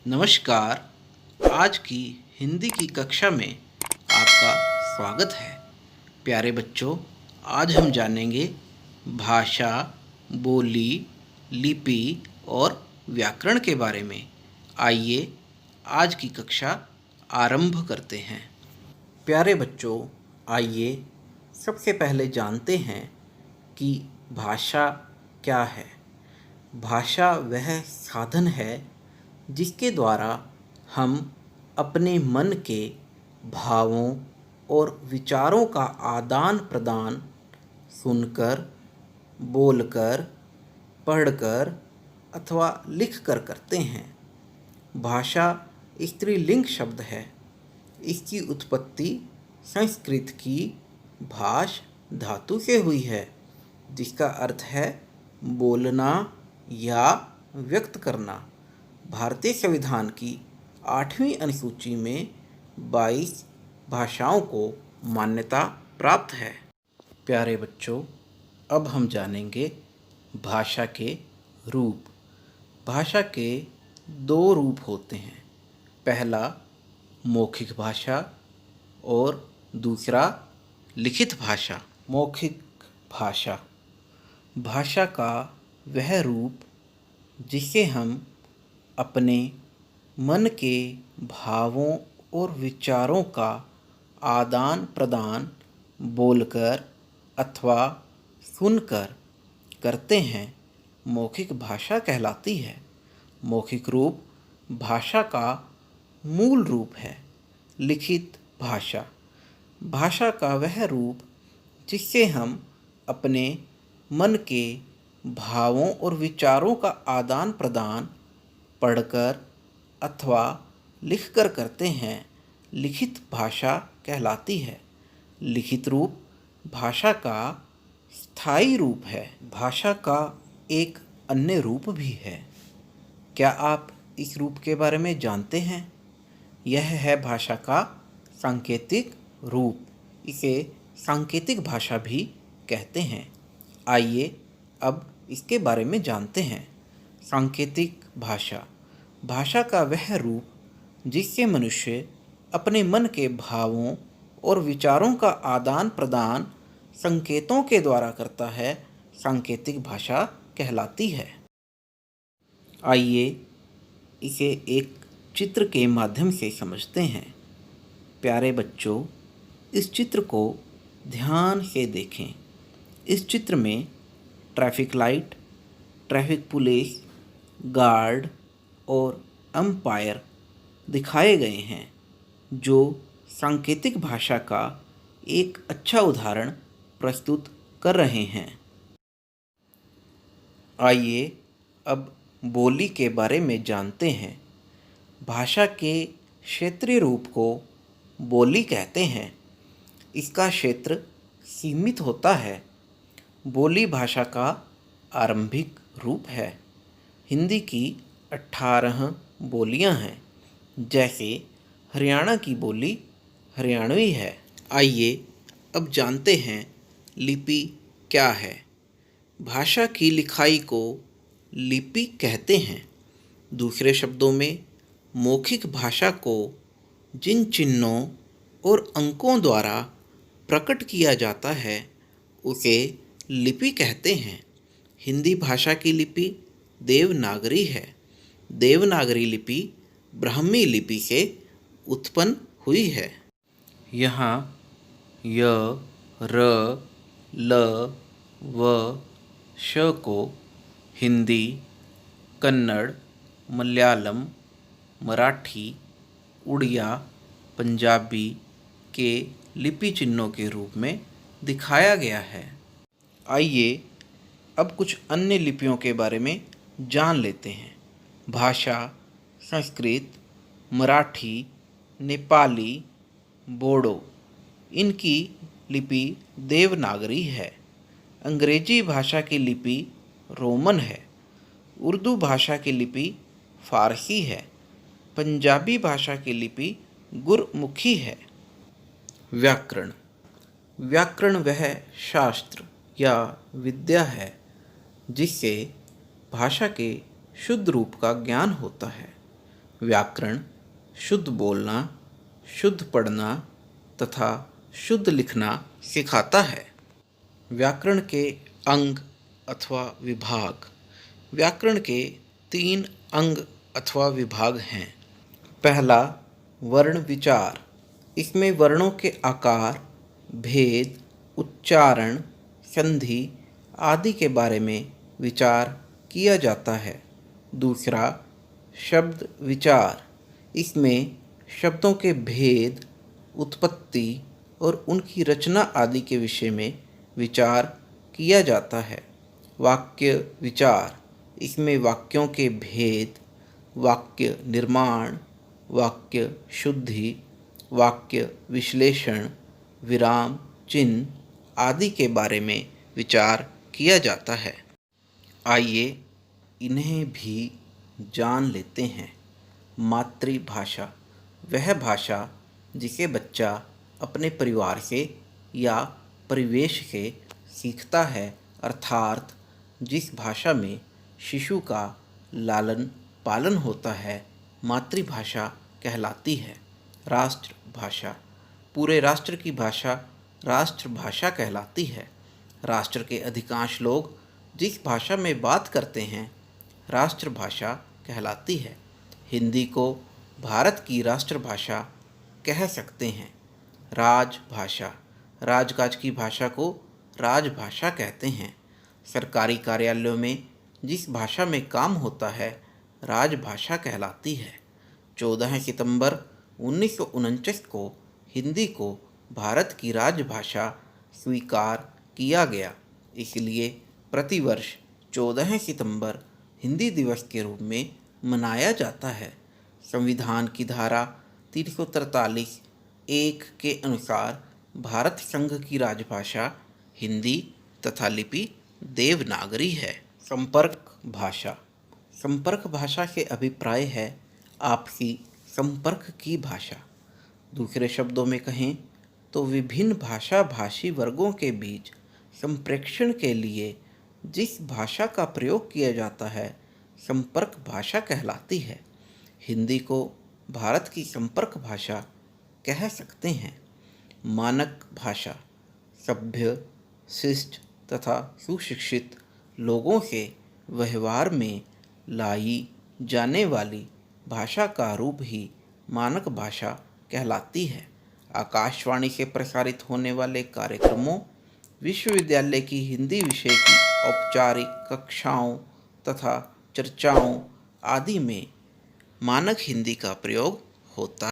नमस्कार। आज की हिंदी की कक्षा में आपका स्वागत है। प्यारे बच्चों, आज हम जानेंगे भाषा, बोली, लिपि और व्याकरण के बारे में। आइए आज की कक्षा आरंभ करते हैं। प्यारे बच्चों, आइए सबसे पहले जानते हैं कि भाषा क्या है। भाषा वह साधन है जिसके द्वारा हम अपने मन के भावों और विचारों का आदान प्रदान सुनकर, बोलकर, पढ़कर अथवा लिखकर करते हैं। भाषा स्त्रीलिंग शब्द है। इसकी उत्पत्ति संस्कृत की भाष धातु से हुई है, जिसका अर्थ है बोलना या व्यक्त करना। भारतीय संविधान की 8वीं अनुसूची में 22 भाषाओं को मान्यता प्राप्त है। प्यारे बच्चों, अब हम जानेंगे भाषा के रूप। भाषा के 2 रूप होते हैं। पहला मौखिक भाषा और दूसरा लिखित भाषा। मौखिक भाषा भाषा का वह रूप जिसे हम अपने मन के भावों और विचारों का आदान प्रदान बोलकर अथवा सुनकर करते हैं, मौखिक भाषा कहलाती है। मौखिक रूप भाषा का मूल रूप है। लिखित भाषा भाषा का वह रूप जिससे हम अपने मन के भावों और विचारों का आदान प्रदान पढ़कर अथवा लिखकर करते हैं, लिखित भाषा कहलाती है। लिखित रूप भाषा का स्थायी रूप है। भाषा का एक अन्य रूप भी है। क्या आप इस रूप के बारे में जानते हैं? यह है भाषा का सांकेतिक रूप। इसे सांकेतिक भाषा भी कहते हैं। आइए अब इसके बारे में जानते हैं। सांकेतिक भाषा भाषा का वह रूप जिससे मनुष्य अपने मन के भावों और विचारों का आदान प्रदान संकेतों के द्वारा करता है, सांकेतिक भाषा कहलाती है। आइए इसे एक चित्र के माध्यम से समझते हैं। प्यारे बच्चों, इस चित्र को ध्यान से देखें। इस चित्र में traffic light, traffic police, guard और अंपायर दिखाए गए हैं, जो सांकेतिक भाषा का एक अच्छा उदाहरण प्रस्तुत कर रहे हैं। आइए अब बोली के बारे में जानते हैं। भाषा के क्षेत्रीय रूप को बोली कहते हैं। इसका क्षेत्र सीमित होता है। बोली भाषा का आरंभिक रूप है। हिंदी की 18 बोलियां हैं, जैसे हरियाणा की बोली हरियाणवी है। आइए अब जानते हैं लिपि क्या है। भाषा की लिखाई को लिपि कहते हैं। दूसरे शब्दों में मौखिक भाषा को जिन चिन्हों और अंकों द्वारा प्रकट किया जाता है, उसे लिपि कहते हैं। हिंदी भाषा की लिपि देवनागरी है। देवनागरी लिपि ब्राह्मी लिपि से उत्पन्न हुई है। यहाँ य, र, ल, व, श को हिंदी, कन्नड़, मलयालम, मराठी, उड़िया, पंजाबी के लिपि चिन्हों के रूप में दिखाया गया है। आइए अब कुछ अन्य लिपियों के बारे में जान लेते हैं। भाषा संस्कृत, मराठी, नेपाली, बोडो, इनकी लिपि देवनागरी है। अंग्रेजी भाषा की लिपि रोमन है। उर्दू भाषा की लिपि फारसी है। पंजाबी भाषा की लिपि गुरमुखी है। व्याकरण व्याकरण वह शास्त्र या विद्या है जिससे भाषा के शुद्ध रूप का ज्ञान होता है। व्याकरण शुद्ध बोलना, शुद्ध पढ़ना तथा शुद्ध लिखना सिखाता है। व्याकरण के अंग अथवा विभाग। व्याकरण के 3 अंग अथवा विभाग हैं। पहला, वर्ण विचार। इसमें वर्णों के आकार, भेद, उच्चारण, संधि आदि के बारे में विचार किया जाता है। दूसरा, शब्द विचार। इसमें शब्दों के भेद, उत्पत्ति और उनकी रचना आदि के विषय में विचार किया जाता है। वाक्य विचार। इसमें वाक्यों के भेद, वाक्य निर्माण, वाक्य शुद्धि, वाक्य विश्लेषण, विराम चिन्ह आदि के बारे में विचार किया जाता है। आइए इन्हें भी जान लेते हैं। मातृभाषा वह भाषा जिसे बच्चा अपने परिवार से या परिवेश से सीखता है, अर्थात जिस भाषा में शिशु का लालन पालन होता है, मातृभाषा कहलाती है। राष्ट्रभाषा पूरे राष्ट्र की भाषा राष्ट्रभाषा कहलाती है। राष्ट्र के अधिकांश लोग जिस भाषा में बात करते हैं, राष्ट्रभाषा कहलाती है। हिंदी को भारत की राष्ट्रभाषा कह सकते हैं। राजभाषा राजकाज की भाषा को राजभाषा कहते हैं। सरकारी कार्यालयों में जिस भाषा में काम होता है, राजभाषा कहलाती है। 14 सितंबर 1949 को हिंदी को भारत की राजभाषा स्वीकार किया गया। इसलिए प्रतिवर्ष 14 सितंबर हिंदी दिवस के रूप में मनाया जाता है। संविधान की धारा 343(1) के अनुसार भारत संघ की राजभाषा हिंदी तथा लिपि देवनागरी है। संपर्क भाषा संपर्क भाषा के अभिप्राय है आपसी संपर्क की भाषा। दूसरे शब्दों में कहें तो विभिन्न भाषा भाषी वर्गों के बीच संप्रेषण के लिए जिस भाषा का प्रयोग किया जाता है, संपर्क भाषा कहलाती है। हिंदी को भारत की संपर्क भाषा कह सकते हैं। मानक भाषा सभ्य, शिष्ट तथा सुशिक्षित लोगों से व्यवहार में लाई जाने वाली भाषा का रूप ही मानक भाषा कहलाती है। आकाशवाणी से प्रसारित होने वाले कार्यक्रमों, विश्वविद्यालय की हिंदी विषय की औपचारिक कक्षाओं तथा चर्चाओं आदि में मानक हिंदी का प्रयोग होता है।